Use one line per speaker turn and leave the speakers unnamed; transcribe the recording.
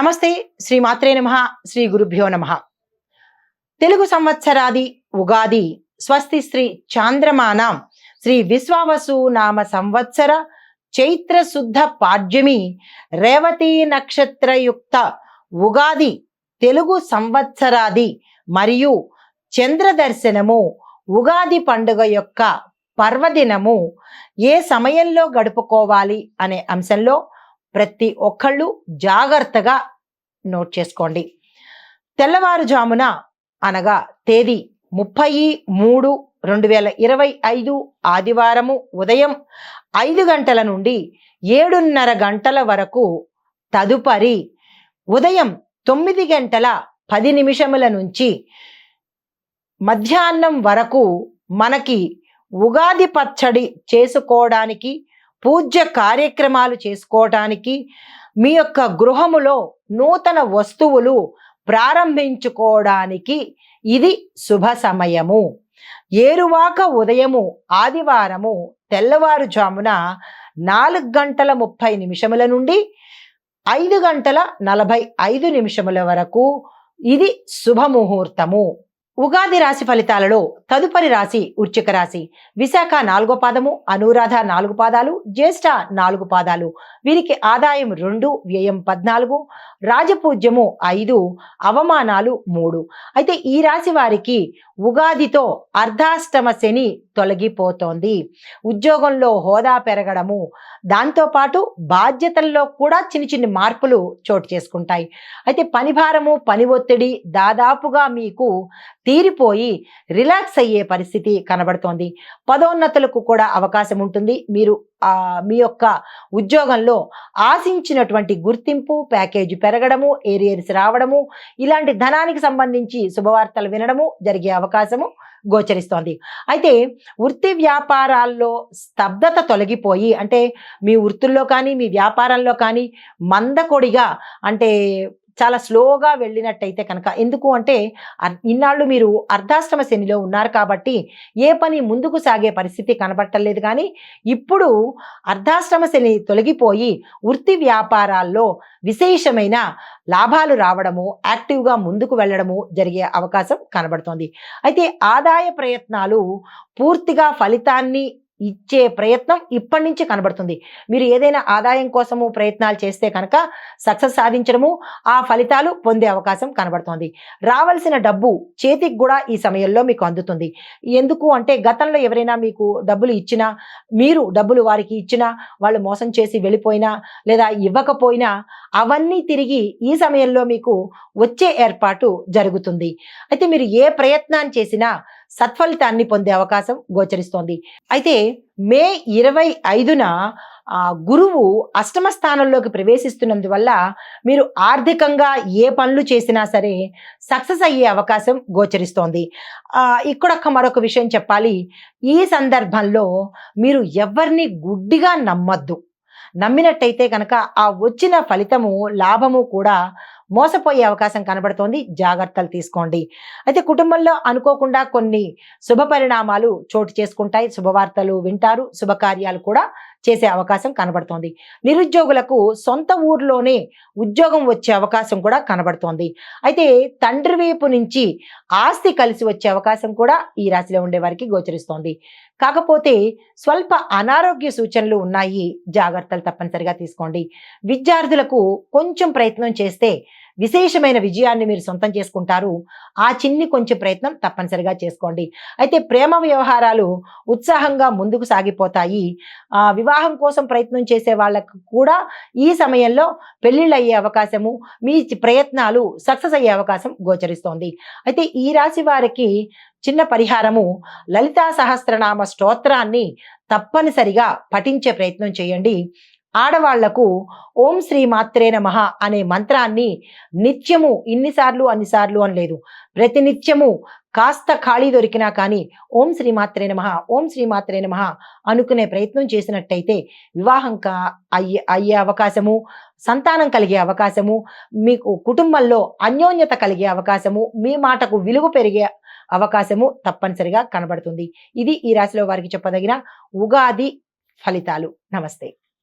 నమస్తే. శ్రీ మాత్రే నమః. శ్రీ గురుభ్యో నమః. తెలుగు సంవత్సరాది ఉగాది స్వస్తి శ్రీ చాంద్రమానం శ్రీ విశ్వావసు నామ సంవత్సర చైత్ర శుద్ధ పాడ్యమి రేవతి నక్షత్రయుక్త ఉగాది తెలుగు సంవత్సరాది మరియు చంద్ర దర్శనము ఉగాది పండుగ యొక్క పర్వదినము ఏ సమయంలో గడుపుకోవాలి అనే అంశంలో ప్రతి ఒక్కళ్ళు జాగ్రత్తగా నోట్ చేసుకోండి. తెల్లవారుజామున అనగా తేదీ 30/3/2025 ఆదివారము ఉదయం 5 గంటల నుండి 7:30 గంటల వరకు, తదుపరి ఉదయం 9:10 నుంచి మధ్యాహ్నం వరకు మనకి ఉగాది పచ్చడి చేసుకోవడానికి, పూజ్య కార్యక్రమాలు చేసుకోవడానికి, మీ యొక్క గృహములో నూతన వస్తువులు ప్రారంభించుకోవడానికి ఇది శుభ సమయము. ఏరువాక ఉదయము ఆదివారము తెల్లవారుజామున 4:30 నుండి 5:45 వరకు ఇది శుభముహూర్తము. ఉగాది రాశి ఫలితాలలో తదుపరి రాశి వృశ్చిక రాశి. విశాఖ 4వ పాదము, అనురాధ 4 పాదాలు, జ్యేష్ఠ 4 పాదాలు. వీరికి ఆదాయం 2, వ్యయం 14, రాజపూజ్యము 5, అవమానాలు 3. అయితే ఈ రాశి వారికి ఉగాదితో అర్ధాష్టమ శని తొలగిపోతోంది. ఉద్యోగంలో హోదా పెరగడము, దాంతోపాటు బాధ్యతల్లో కూడా చిన్ని మార్పులు చోటు చేసుకుంటాయి. అయితే పని భారము, పని ఒత్తిడి దాదాపుగా మీకు తీరిపోయి రిలాక్స్ అయ్యే పరిస్థితి కనబడుతోంది. పదోన్నతులకు కూడా అవకాశం ఉంటుంది. మీరు మీ యొక్క ఉద్యోగంలో ఆశించినటువంటి గుర్తింపు, ప్యాకేజీ పెరగడము, ఏరియర్స్ రావడము, ఇలాంటి ధనానికి సంబంధించి శుభవార్తలు వినడము జరిగే అవకాశము గోచరిస్తోంది. అయితే వృత్తి వ్యాపారాల్లో స్తబ్దత తొలగిపోయి, అంటే మీ వృత్తుల్లో కానీ మీ వ్యాపారంలో కానీ మందకొడిగా, అంటే చాలా స్లోగా వెళ్ళినట్టయితే కనుక, ఎందుకు అంటే ఇన్నాళ్ళు మీరు అర్ధాష్టమ శనిలో ఉన్నారు కాబట్టి ఏ పని ముందుకు సాగే పరిస్థితి కనబట్టలేదు. కానీ ఇప్పుడు అర్ధాష్టమ శని తొలగిపోయి వృత్తి వ్యాపారాల్లో విశేషమైన లాభాలు రావడము, యాక్టివ్గా ముందుకు వెళ్ళడము జరిగే అవకాశం కనబడుతోంది. అయితే ఆదాయ ప్రయత్నాలు పూర్తిగా ఫలితాన్ని ఇచ్చే ప్రయత్నం ఇప్పటి నుంచి కనబడుతుంది. మీరు ఏదైనా ఆదాయం కోసము ప్రయత్నాలు చేస్తే కనుక సక్సెస్ సాధించడము, ఆ ఫలితాలు పొందే అవకాశం కనబడుతోంది. రావాల్సిన డబ్బు చేతికి కూడా ఈ సమయంలో మీకు అందుతుంది. ఎందుకు అంటే గతంలో ఎవరైనా మీకు డబ్బులు ఇచ్చినా, మీరు డబ్బులు వారికి ఇచ్చినా, వాళ్ళు మోసం చేసి వెళ్ళిపోయినా లేదా ఇవ్వకపోయినా అవన్నీ తిరిగి ఈ సమయంలో మీకు వచ్చే ఏర్పాటు జరుగుతుంది. అయితే మీరు ఏ ప్రయత్నాన్ని చేసినా సత్ఫలితాన్ని పొందే అవకాశం గోచరిస్తోంది. అయితే మే 25న గురువు అష్టమ స్థానంలోకి ప్రవేశిస్తున్నందువల్ల మీరు ఆర్థికంగా ఏ పనులు చేసినా సరే సక్సెస్ అయ్యే అవకాశం గోచరిస్తోంది. ఇక్కడ మరొక విషయం చెప్పాలి. ఈ సందర్భంలో మీరు ఎవరిని గుడ్డిగా నమ్మద్దు. నమ్మినట్టయితే కనుక ఆ వచ్చిన ఫలితము, లాభము కూడా మోసపోయే అవకాశం కనబడుతోంది. జాగ్రత్తలు తీసుకోండి. అయితే కుటుంబంలో అనుకోకుండా కొన్ని శుభ పరిణామాలు చోటు చేసుకుంటాయి. శుభవార్తలు వింటారు. శుభకార్యాలు కూడా చేసే అవకాశం కనబడుతోంది. నిరుద్యోగులకు సొంత ఊర్లోనే ఉద్యోగం వచ్చే అవకాశం కూడా కనబడుతోంది. అయితే తండ్రి వైపు నుంచి ఆస్తి కలిసి వచ్చే అవకాశం కూడా ఈ రాశిలో ఉండే వారికి గోచరిస్తోంది. కాకపోతే స్వల్ప అనారోగ్య సూచనలు ఉన్నాయి. జాగ్రత్తలు తప్పనిసరిగా తీసుకోండి. విద్యార్థులకు కొంచెం ప్రయత్నం చేస్తే విశేషమైన విజయాన్ని మీరు సొంతం చేసుకుంటారు. ఆ కొంచెం ప్రయత్నం తప్పనిసరిగా చేసుకోండి. అయితే ప్రేమ వ్యవహారాలు ఉత్సాహంగా ముందుకు సాగిపోతాయి. వివాహం కోసం ప్రయత్నం చేసే వాళ్ళకు కూడా ఈ సమయంలో పెళ్లిళ్ళు అయ్యే అవకాశము, మీ ప్రయత్నాలు సక్సెస్ అయ్యే అవకాశం గోచరిస్తోంది. అయితే ఈ రాశి వారికి చిన్న పరిహారము, లలితా సహస్రనామ స్తోత్రాన్ని తప్పనిసరిగా పఠించే ప్రయత్నం చేయండి. ఆడవాళ్లకు ఓం శ్రీ మాత్రే నమః అనే మంత్రాన్ని నిత్యము, ఇన్నిసార్లు అన్నిసార్లు అని లేదు, ప్రతినిత్యము కాస్త ఖాళీ దొరికినా కానీ ఓం శ్రీ మాత్రే నమః, ఓం శ్రీ మాత్రే నమః అనుకునే ప్రయత్నం చేసినట్టయితే వివాహం అయ్యే అవకాశము, సంతానం కలిగే అవకాశము, మీకు కుటుంబంలో అన్యోన్యత కలిగే అవకాశము, మీ మాటకు విలువ పెరిగే అవకాశము తప్పనిసరిగా కనబడుతుంది. ఇది ఈ రాశిలో వారికి చెప్పదగిన ఉగాది ఫలితాలు. నమస్తే.